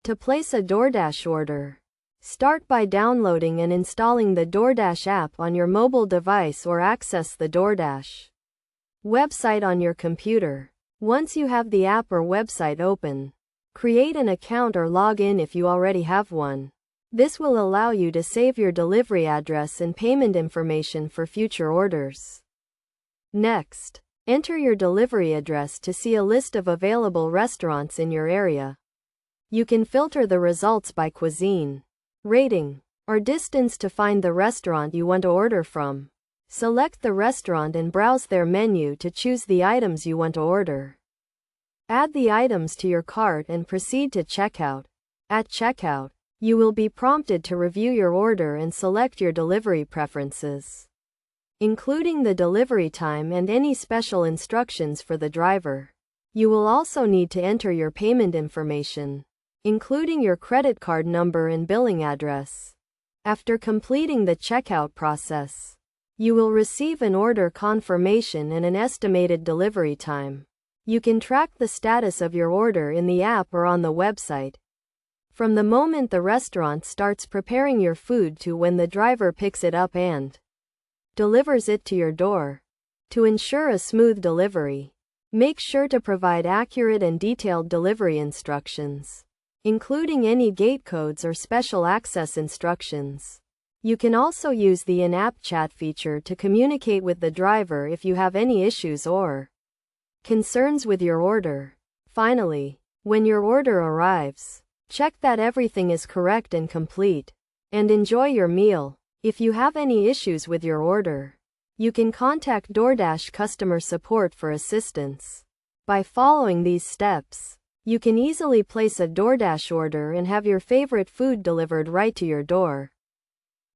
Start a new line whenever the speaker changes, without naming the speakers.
To place a DoorDash order, start by downloading and installing the DoorDash app on your mobile device or access the DoorDash website on your computer. Once you have the app or website open, create an account or log in if you already have one. This will allow you to save your delivery address and payment information for future orders. Next, enter your delivery address to see a list of available restaurants in your area. You can filter the results by cuisine, rating, or distance to find the restaurant you want to order from. Select the restaurant and browse their menu to choose the items you want to order. Add the items to your cart and proceed to checkout. At checkout, you will be prompted to review your order and select your delivery preferences, including the delivery time and any special instructions for the driver. You will also need to enter your payment information, including your credit card number and billing address. After completing the checkout process, you will receive an order confirmation and an estimated delivery time. You can track the status of your order in the app or on the website, from the moment the restaurant starts preparing your food to when the driver picks it up and delivers it to your door. To ensure a smooth delivery, make sure to provide accurate and detailed delivery instructions, including any gate codes or special access instructions. You can also use the in-app chat feature to communicate with the driver if you have any issues or concerns with your order. Finally, when your order arrives, check that everything is correct and complete, and enjoy your meal. If you have any issues with your order, you can contact DoorDash customer support for assistance. By following these steps, you can easily place a DoorDash order and have your favorite food delivered right to your door.